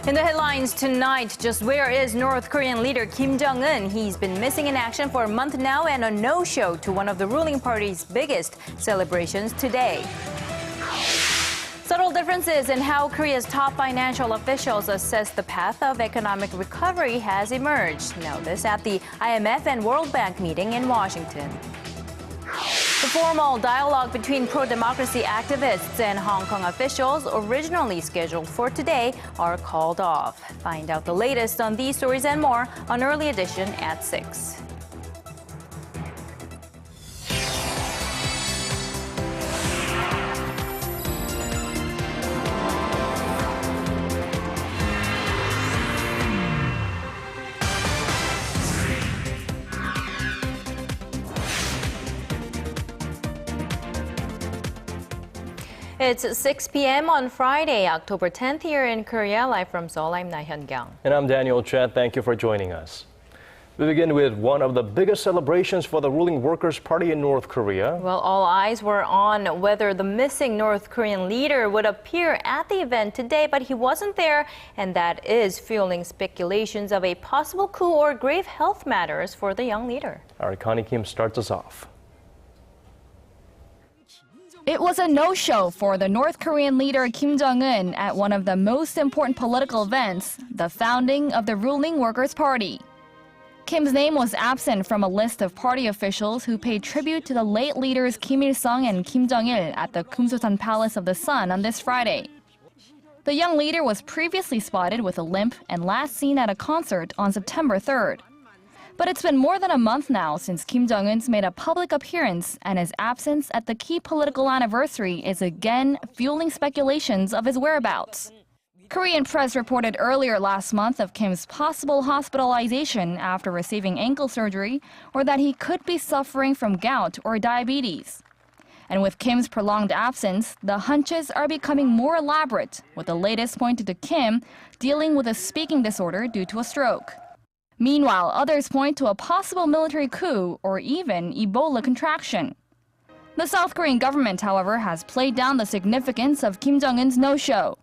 In the headlines tonight, just where is North Korean leader Kim Jong-un? He's been missing in action for a month now and a no-show to one of the ruling party's biggest celebrations today. Subtle differences in how Korea's top financial officials assess the path of economic recovery has emerged. Now this at the IMF and World Bank meeting in Washington. The formal dialogue between pro-democracy activists and Hong Kong officials, originally scheduled for today, are called off. Find out the latest on these stories and more on Early Edition at 6. It's 6 p.m. on Friday, October 10th here in Korea. Live from Seoul, I'm Laah Hyun-kyung. And I'm Daniel Choy. Thank you for joining us. We begin with one of the biggest celebrations for the ruling Workers' Party in North Korea. Well, all eyes were on whether the missing North Korean leader would appear at the event today, but he wasn't there, and that is fueling speculations of a possible coup or grave health matters for the young leader. Our Connie Kim starts us off. It was a no-show for the North Korean leader Kim Jong-un at one of the most important political events, the founding of the ruling Workers' Party. Kim's name was absent from a list of party officials who paid tribute to the late leaders Kim Il-sung and Kim Jong-il at the Kumsusan Palace of the Sun on this Friday. The young leader was previously spotted with a limp and last seen at a concert on September 3rd. But it's been more than a month now since Kim Jong-un's made a public appearance, and his absence at the key political anniversary is again fueling speculations of his whereabouts. Korean press reported earlier last month of Kim's possible hospitalization after receiving ankle surgery, or that he could be suffering from gout or diabetes. And with Kim's prolonged absence, the hunches are becoming more elaborate, with the latest pointed to Kim dealing with a speaking disorder due to a stroke. Meanwhile, others point to a possible military coup or even Ebola contraction. The South Korean government, however, has played down the significance of Kim Jong-un's no-show.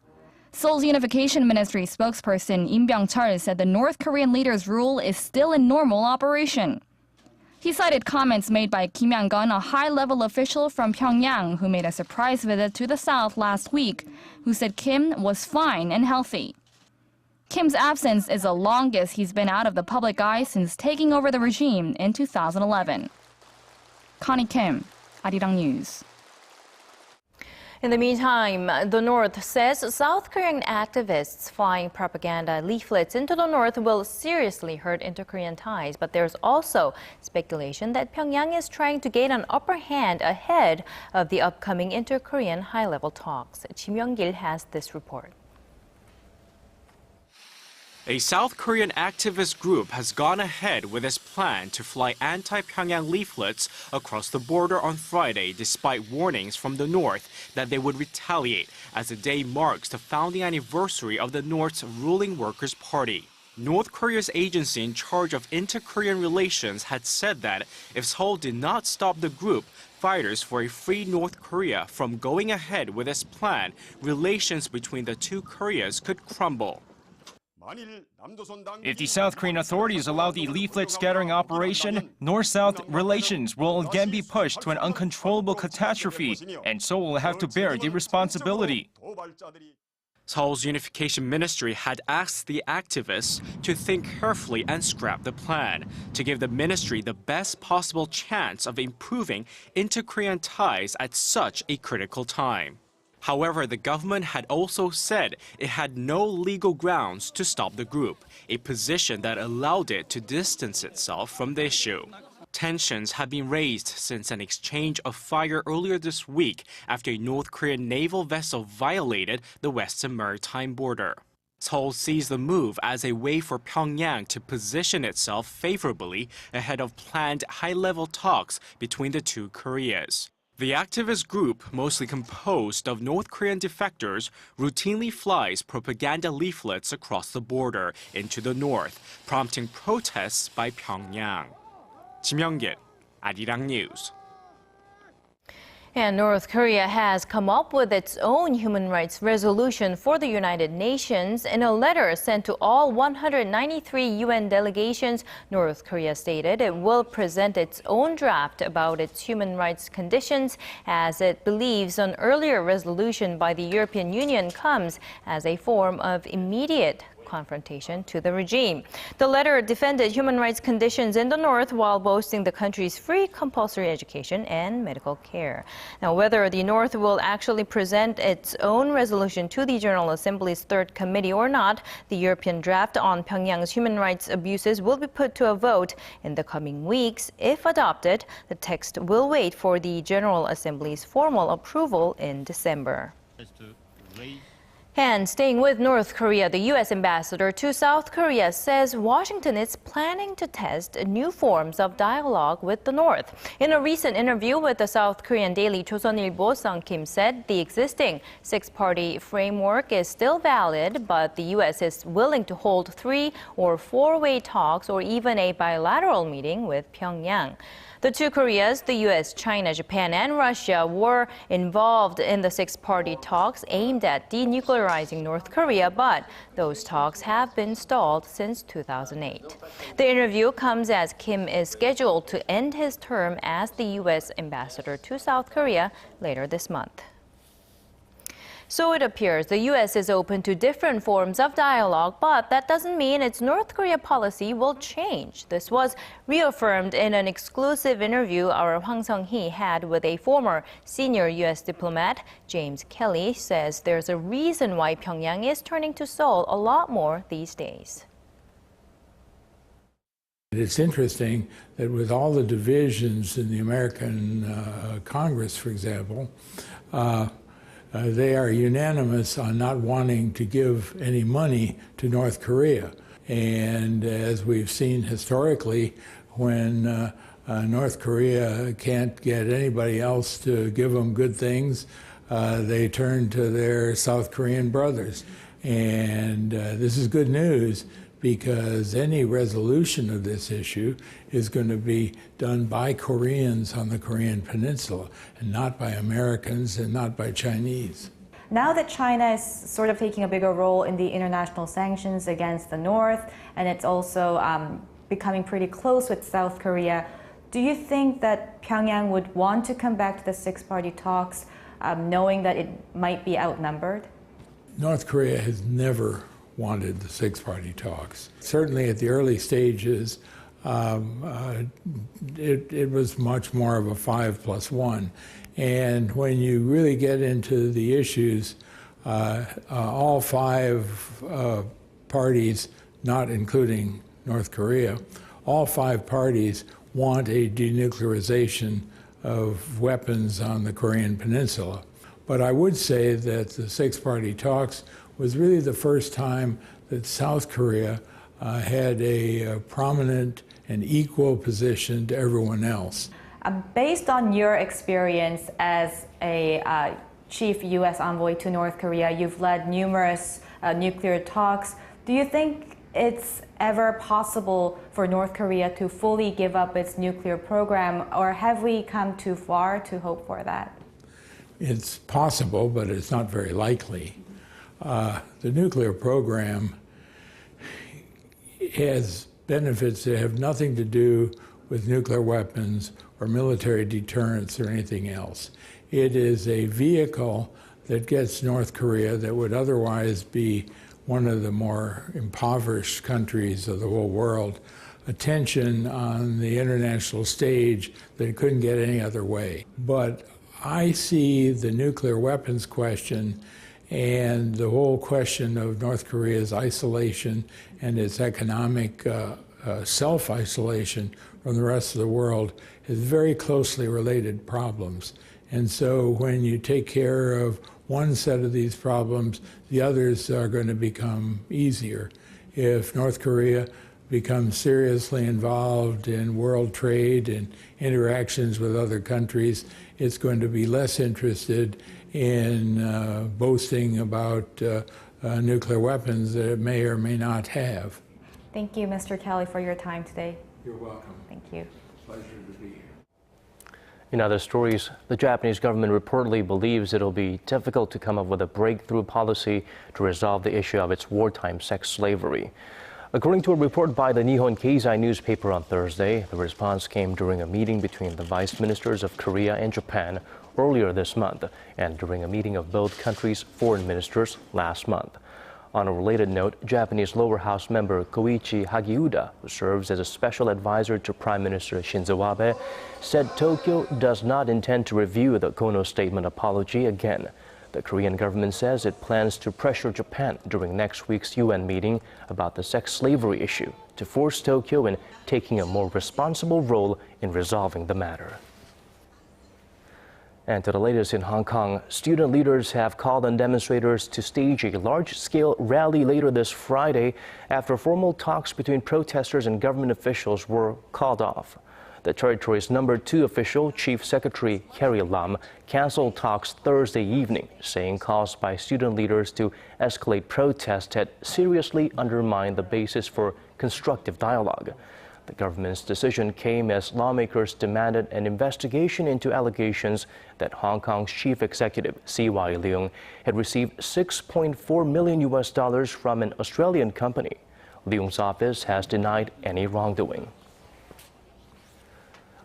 Seoul's Unification Ministry spokesperson Im Byung-chul said the North Korean leader's rule is still in normal operation. He cited comments made by Kim Yang-gun, a high-level official from Pyongyang who made a surprise visit to the south last week, who said Kim was fine and healthy. Kim's absence is the longest he's been out of the public eye since taking over the regime in 2011. Connie Kim, Arirang News. In the meantime, the North says South Korean activists flying propaganda leaflets into the North will seriously hurt inter-Korean ties. But there's also speculation that Pyongyang is trying to gain an upper hand ahead of the upcoming inter-Korean high-level talks. Kim Yong-gil has this report. A South Korean activist group has gone ahead with its plan to fly anti-Pyongyang leaflets across the border on Friday, despite warnings from the North that they would retaliate, as the day marks the founding anniversary of the North's ruling Workers' Party. North Korea's agency in charge of inter-Korean relations had said that if Seoul did not stop the group, fighters for a free North Korea, from going ahead with its plan, relations between the two Koreas could crumble. If the South Korean authorities allow the leaflet scattering operation, North-South relations will again be pushed to an uncontrollable catastrophe, and Seoul will have to bear the responsibility. Seoul's Unification Ministry had asked the activists to think carefully and scrap the plan, to give the ministry the best possible chance of improving inter-Korean ties at such a critical time. However, the government had also said it had no legal grounds to stop the group, a position that allowed it to distance itself from the issue. Tensions have been raised since an exchange of fire earlier this week after a North Korean naval vessel violated the western maritime border. Seoul sees the move as a way for Pyongyang to position itself favorably ahead of planned high-level talks between the two Koreas. The activist group, mostly composed of North Korean defectors, routinely flies propaganda leaflets across the border into the north, prompting protests by Pyongyang. Kim Yong-gil, Arirang News. And North Korea has come up with its own human rights resolution for the United Nations. In a letter sent to all 193 UN delegations, North Korea stated it will present its own draft about its human rights conditions, as it believes an earlier resolution by the European Union comes as a form of immediate confrontation to the regime. The letter defended human rights conditions in the north while boasting the country's free compulsory education and medical care. Now, whether the north will actually present its own resolution to the General Assembly's third committee or not, the European draft on Pyongyang's human rights abuses will be put to a vote in the coming weeks. If adopted, the text will wait for the General Assembly's formal approval in December. And staying with North Korea, the U.S. ambassador to South Korea says Washington is planning to test new forms of dialogue with the North. In a recent interview with the South Korean daily Chosunilbo, Sung Kim said the existing six-party framework is still valid, but the U.S. is willing to hold 3- or 4-way talks or even a bilateral meeting with Pyongyang. The two Koreas, the U.S., China, Japan, and Russia, were involved in the six-party talks aimed at denuclearizing North Korea, but those talks have been stalled since 2008. The interview comes as Kim is scheduled to end his term as the U.S. ambassador to South Korea later this month. So it appears the U.S. is open to different forms of dialogue, but that doesn't mean its North Korea policy will change. This was reaffirmed in an exclusive interview our Hwang Sung-hee had with a former senior U.S. diplomat. James Kelly says there's a reason why Pyongyang is turning to Seoul a lot more these days. It's interesting that with all the divisions in the American Congress, for example, they are unanimous on not wanting to give any money to North Korea. And as we've seen historically, when North Korea can't get anybody else to give them good things, they turn to their South Korean brothers. And this is good news, because any resolution of this issue is going to be done by Koreans on the Korean Peninsula, and not by Americans and not by Chinese. Now that China is sort of taking a bigger role in the international sanctions against the North, and it's also becoming pretty close with South Korea, do you think that Pyongyang would want to come back to the six-party talks, knowing that it might be outnumbered? North Korea has never wanted the six-party talks. Certainly at the early stages, it was much more of a 5+1. And when you really get into the issues, all 5 parties, not including North Korea, all 5 parties want a denuclearization of weapons on the Korean Peninsula. But I would say that the six-party talks was really the first time that South Korea had a prominent and equal position to everyone else. Based on your experience as a chief U.S. envoy to North Korea, you've led numerous nuclear talks. Do you think it's ever possible for North Korea to fully give up its nuclear program, or have we come too far to hope for that? It's possible, but it's not very likely. The nuclear program has benefits that have nothing to do with nuclear weapons or military deterrence or anything else. It is a vehicle that gets North Korea, that would otherwise be one of the more impoverished countries of the whole world, attention on the international stage that it couldn't get any other way. But I see the nuclear weapons question and the whole question of North Korea's isolation and its economic self-isolation from the rest of the world as very closely related problems. And so when you take care of one set of these problems, the others are going to become easier. If North Korea becomes seriously involved in world trade and interactions with other countries, it's going to be less interested in boasting about nuclear weapons that it may or may not have. Thank you, Mr. Kelly, for your time today. You're welcome. Thank you. Pleasure to be here. In other stories, the Japanese government reportedly believes it'll be difficult to come up with a breakthrough policy to resolve the issue of its wartime sex slavery. According to a report by the Nihon Keizai newspaper on Thursday, the response came during a meeting between the vice ministers of Korea and Japan earlier this month and during a meeting of both countries' foreign ministers last month. On a related note, Japanese lower house member Koichi Hagiuda, who serves as a special advisor to Prime Minister Shinzo Abe, said Tokyo does not intend to review the Kono statement apology again. The Korean government says it plans to pressure Japan during next week's UN meeting about the sex slavery issue to force Tokyo in taking a more responsible role in resolving the matter. And to the latest in Hong Kong, student leaders have called on demonstrators to stage a large-scale rally later this Friday after formal talks between protesters and government officials were called off. The territory's #2 official, Chief Secretary Carrie Lam, canceled talks Thursday evening, saying calls by student leaders to escalate protests had seriously undermined the basis for constructive dialogue. The government's decision came as lawmakers demanded an investigation into allegations that Hong Kong's chief executive, C.Y. Leung, had received $6.4 million from an Australian company. Leung's office has denied any wrongdoing.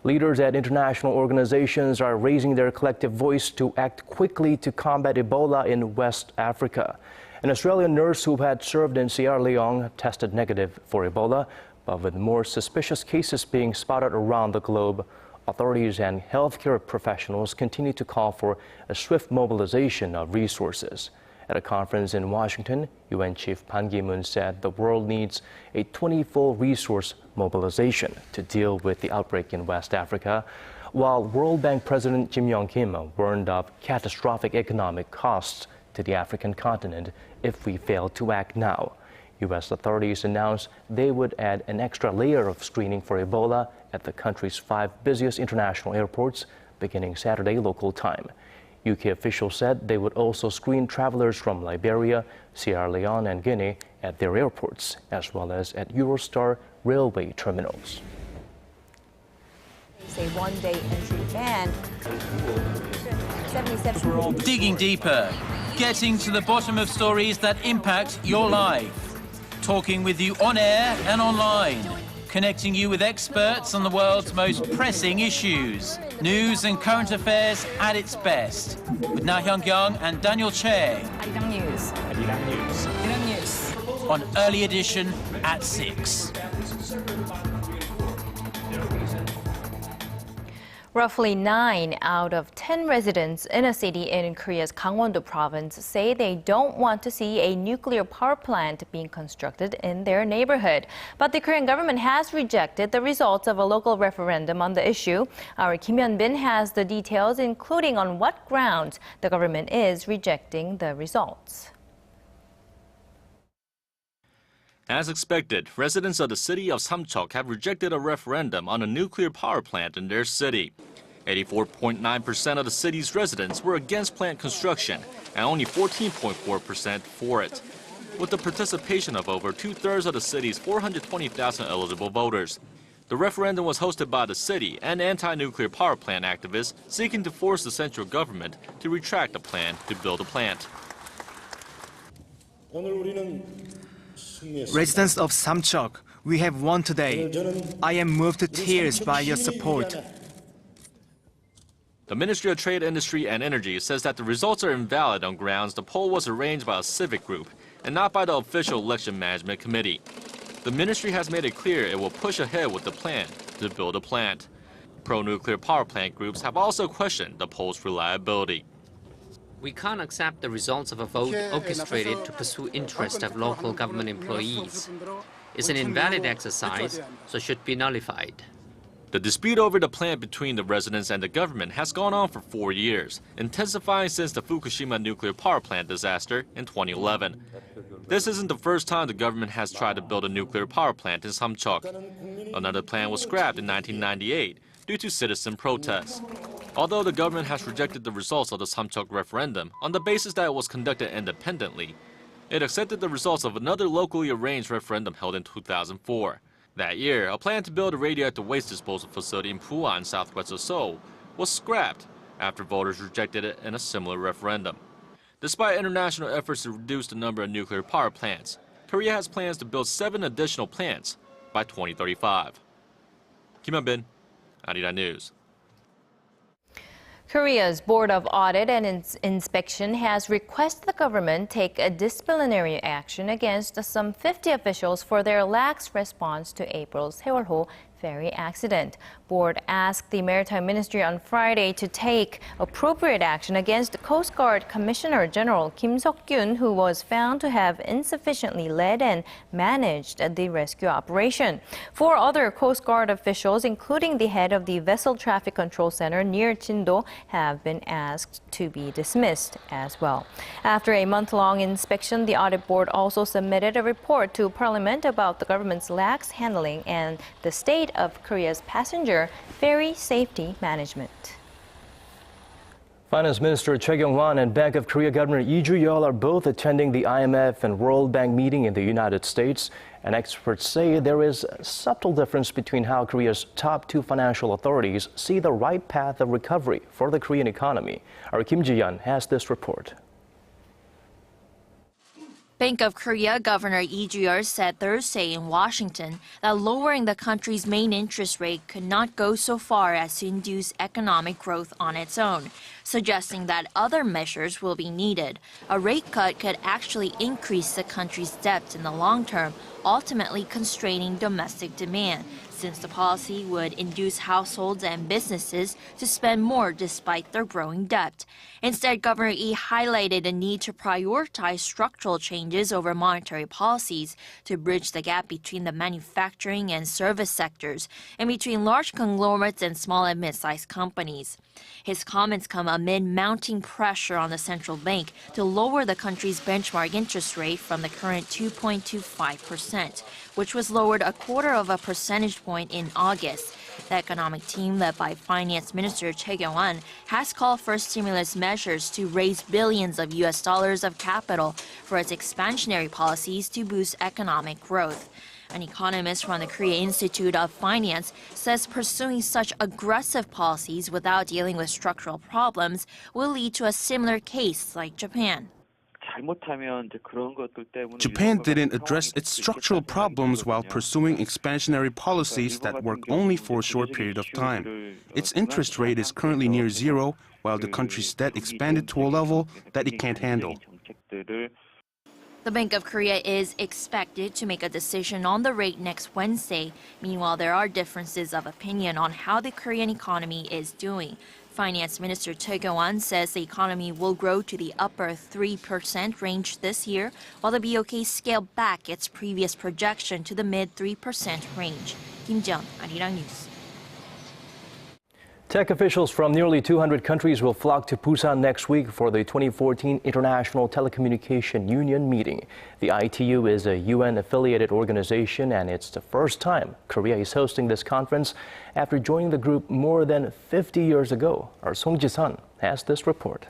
Leaders at international organizations are raising their collective voice to act quickly to combat Ebola in West Africa. An Australian nurse who had served in Sierra Leone tested negative for Ebola, but with more suspicious cases being spotted around the globe, authorities and healthcare professionals continue to call for a swift mobilization of resources. At a conference in Washington, UN Chief Ban Ki-moon said the world needs a 20-fold resource mobilization to deal with the outbreak in West Africa, while World Bank President Kim Jong-un warned of catastrophic economic costs to the African continent if we fail to act now. U.S. authorities announced they would add an extra layer of screening for Ebola at the country's 5 busiest international airports beginning Saturday local time. UK officials said they would also screen travelers from Liberia, Sierra Leone, and Guinea at their airports, as well as at Eurostar railway terminals. A one-day entry ban. 77. Digging deeper, getting to the bottom of stories that impact your life. Talking with you on air and online. Connecting you with experts on the world's most pressing issues. News and current affairs at its best. With Laah Hyun-kyung and Daniel Choy. Arirang News. Arirang News. On Early Edition at 6. Roughly 9 out of 10 residents in a city in Korea's Gangwon-do province say they don't want to see a nuclear power plant being constructed in their neighborhood. But the Korean government has rejected the results of a local referendum on the issue. Our Kim Hyun-bin has the details, including on what grounds the government is rejecting the results. As expected, residents of the city of Samchuk have rejected a referendum on a nuclear power plant in their city. 84.9% of the city's residents were against plant construction and only 14.4% for it. With the participation of over 2/3 of the city's 420,000 eligible voters. The referendum was hosted by the city and anti-nuclear power plant activists seeking to force the central government to retract the plan to build a plant. Residents of Samchuk, we have won today. I am moved to tears by your support. The Ministry of Trade, Industry and Energy says that the results are invalid on grounds the poll was arranged by a civic group and not by the official election management committee. The ministry has made it clear it will push ahead with the plan to build a plant. Pro-nuclear power plant groups have also questioned the poll's reliability. We can't accept the results of a vote orchestrated to pursue interests of local government employees. It's an invalid exercise, so should be nullified. The dispute over the plant between the residents and the government has gone on for 4 years, intensifying since the Fukushima nuclear power plant disaster in 2011. This isn't the first time the government has tried to build a nuclear power plant in Samchuk. Another plan was scrapped in 1998 due to citizen protests. Although the government has rejected the results of the Samchuk referendum on the basis that it was conducted independently, it accepted the results of another locally arranged referendum held in 2004. That year, a plan to build a radioactive waste disposal facility in Busan, southwest of Seoul, was scrapped after voters rejected it in a similar referendum. Despite international efforts to reduce the number of nuclear power plants, Korea has plans to build 7 additional plants by 2035. Kim Jong-un, Arirang News. Korea's Board of Audit and Inspection has requested the government take a disciplinary action against some 50 officials for their lax response to April's Seoul ferry accident. Board asked the Maritime Ministry on Friday to take appropriate action against Coast Guard Commissioner General Kim Jong-un, who was found to have insufficiently led and managed the rescue operation. 4 other Coast Guard officials, including the head of the Vessel Traffic Control Center near Chindo, have been asked to be dismissed as well. After a month-long inspection, the audit board also submitted a report to Parliament about the government's lax handling and the state of Korea's passenger ferry safety management. Finance Minister Choi Kyung-won and Bank of Korea Governor Lee Ju-yeol are both attending the IMF and World Bank meeting in the United States. And experts say there is a subtle difference between how Korea's top 2 financial authorities see the right path of recovery for the Korean economy. Our Kim Ji-yeon has this report. Bank of Korea Governor Lee Ju-yeol said Thursday in Washington that lowering the country's main interest rate could not go so far as to induce economic growth on its own, suggesting that other measures will be needed. A rate cut could actually increase the country's debt in the long term, ultimately constraining domestic demand, since the policy would induce households and businesses to spend more despite their growing debt. Instead, Governor Lee highlighted the need to prioritize structural changes over monetary policies to bridge the gap between the manufacturing and service sectors and between large conglomerates and small and mid-sized companies. His comments come amid mounting pressure on the central bank to lower the country's benchmark interest rate from the current 2.25%, which was lowered 1/4 percentage point in August. The economic team, led by Finance Minister Choi Kyung-won, has called for stimulus measures to raise billions of US dollars of capital for its expansionary policies to boost economic growth. An economist from the Korea Institute of Finance says pursuing such aggressive policies without dealing with structural problems will lead to a similar case like Japan. Japan didn't address its structural problems while pursuing expansionary policies that work only for a short period of time. Its interest rate is currently near 0, while the country's debt expanded to a level that it can't handle. The Bank of Korea is expected to make a decision on the rate next Wednesday. Meanwhile, there are differences of opinion on how the Korean economy is doing. Finance Minister Choi Kyung-won says the economy will grow to the upper 3% range this year, while the BOK scaled back its previous projection to the mid 3% range. Kim Ji-yeon, Arirang News. Tech officials from nearly 200 countries will flock to Busan next week for the 2014 International Telecommunication Union meeting. The ITU is a UN-affiliated organization, and it's the first time Korea is hosting this conference after joining the group more than 50 years ago. Our Song Ji-sun has this report.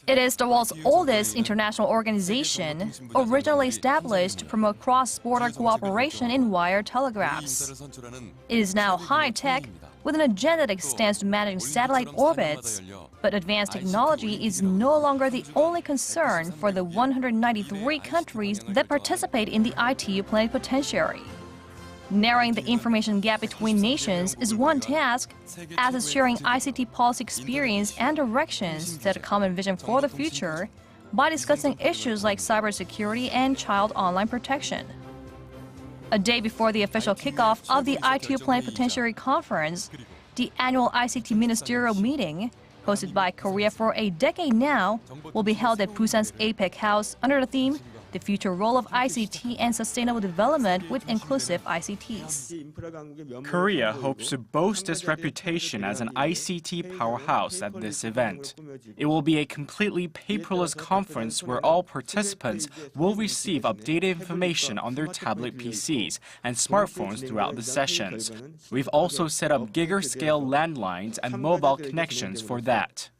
It is the world's oldest international organization, originally established to promote cross-border cooperation in wire telegraphs. It is now high-tech, with an agenda that extends to managing satellite orbits. But advanced technology is no longer the only concern for the 193 countries that participate in the ITU plenipotentiary. Narrowing the information gap between nations is one task, as is sharing ICT policy experience and directions to set a common vision for the future by discussing issues like cybersecurity and child online protection. A day before the official kickoff of the ITU Plenipotentiary Conference, the annual ICT ministerial meeting, hosted by Korea for a decade now, will be held at Busan's APEC House under the theme The Future Role of ICT and Sustainable Development with Inclusive ICTs. Korea hopes to boast its reputation as an ICT powerhouse at this event. It will be a completely paperless conference where all participants will receive updated information on their tablet PCs and smartphones throughout the sessions. We've also set up giga-scale landlines and mobile connections for that.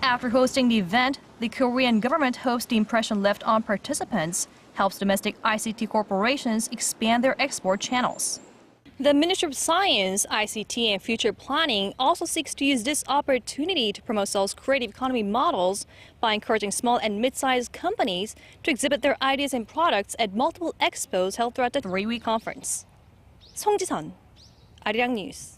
After hosting the event, the Korean government hopes the impression left on participants helps domestic ICT corporations expand their export channels. The Ministry of Science, ICT and Future Planning also seeks to use this opportunity to promote Seoul's creative economy models by encouraging small and mid-sized companies to exhibit their ideas and products at multiple expos held throughout the 3-week conference. 송지선, Arirang News.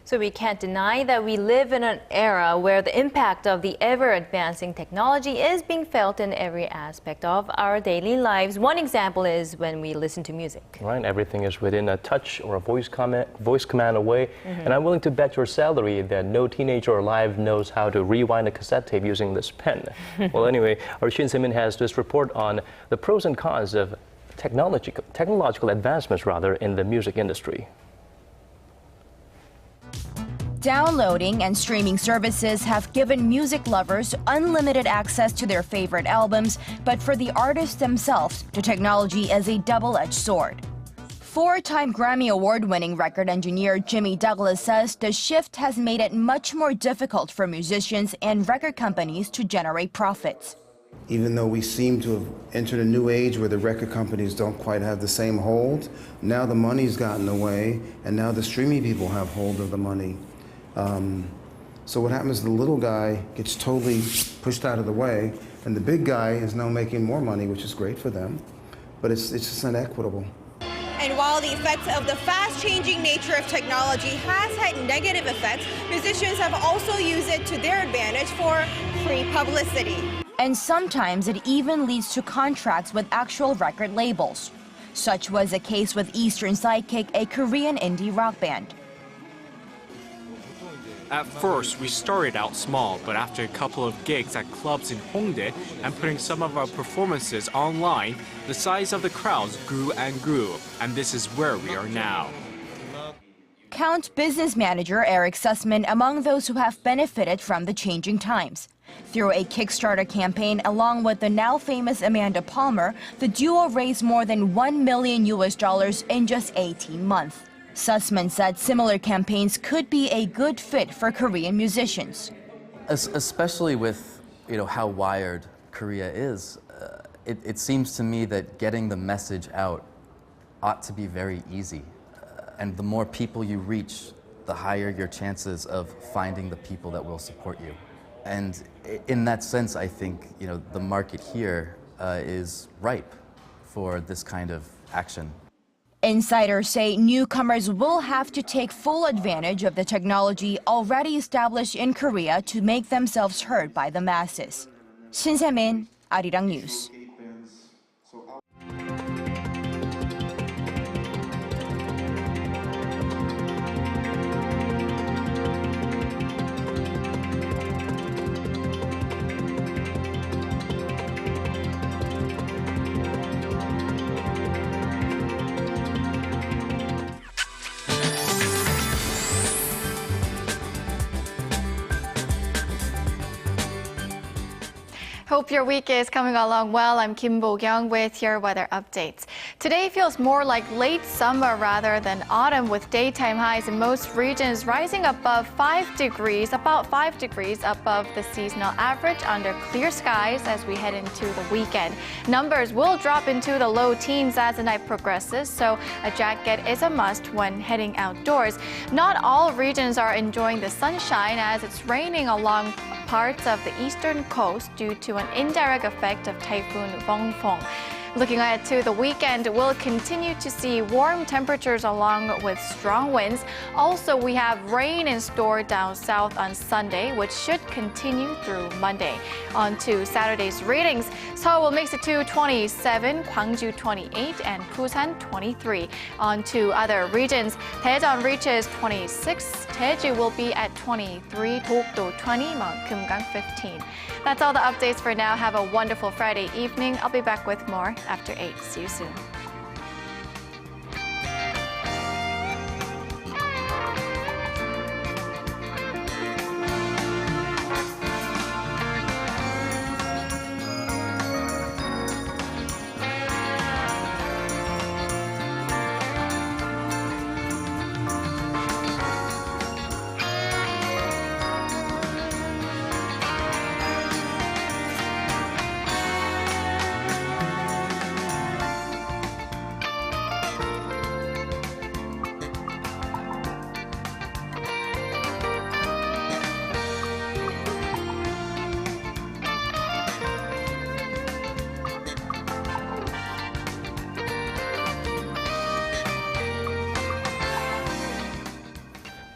So we can't deny that we live in an era where the impact of the ever-advancing technology is being felt in every aspect of our daily lives. One example is when we listen to music. Right, everything is within a touch or a voice command away. And I'm willing to bet your salary that no teenager alive knows how to rewind a cassette tape using this pen. Well, anyway, our Shin Se-min has this report on the pros and cons of technological advancements in the music industry. Downloading and streaming services have given music lovers unlimited access to their favorite albums, but for the artists themselves, the technology is a double-edged sword. 4-time Grammy Award-winning record engineer Jimmy Douglas says the shift has made it much more difficult for musicians and record companies to generate profits. Even though we seem to have entered a new age where the record companies don't quite have the same hold, now the money's gotten away, and now the streaming people have hold of the money. So what happens, the little guy gets totally pushed out of the way, and the big guy is now making more money, which is great for them, but it's just inequitable. And while the effects of the fast-changing nature of technology has had negative effects, musicians have also used it to their advantage for free publicity. And sometimes it even leads to contracts with actual record labels. Such was the case with Eastern Sidekick, a Korean indie rock band. At first, we started out small, but after a couple of gigs at clubs in Hongdae and putting some of our performances online, the size of the crowds grew and grew, and this is where we are now. Count business manager Eric Sussman among those who have benefited from the changing times. Through a Kickstarter campaign along with the now famous Amanda Palmer, the duo raised more than $1 million in just 18 months. Sussman said similar campaigns could be a good fit for Korean musicians. Especially with how wired Korea is, it seems to me that getting the message out ought to be very easy. And the more people you reach, the higher your chances of finding the people that will support you. And in that sense, I think the market here is ripe for this kind of action. Insiders say newcomers will have to take full advantage of the technology already established in Korea to make themselves heard by the masses. Shin Se-min, Arirang News. Hope your week is coming along well. I'm Kim Bo-kyung with your weather updates. Today feels more like late summer rather than autumn, with daytime highs in most regions rising above 5 degrees, about 5 degrees above the seasonal average under clear skies as we head into the weekend. Numbers will drop into the low teens as the night progresses, so a jacket is a must when heading outdoors. Not all regions are enjoying the sunshine as it's raining along parts of the eastern coast due to an indirect effect of Typhoon Bongfong. Looking ahead to the weekend, we'll continue to see warm temperatures along with strong winds. Also, we have rain in store down south on Sunday, which should continue through Monday. On to Saturday's readings. Seoul will make it to 27, Gwangju 28, and Busan 23. On to other regions. Daejeon reaches 26, Jeju will be at 23, Dokdo 20, Mount Kumgang 15. That's all the updates for now. Have a wonderful Friday evening. I'll be back with more after 8. See you soon.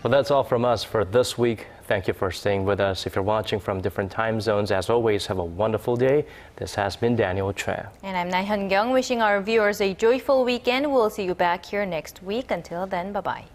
Well, that's all from us for this week. Thank you for staying with us. If you're watching from different time zones, as always, have a wonderful day. This has been Daniel Choy. And I'm Laah Hyun-kyung, wishing our viewers a joyful weekend. We'll see you back here next week. Until then, bye-bye.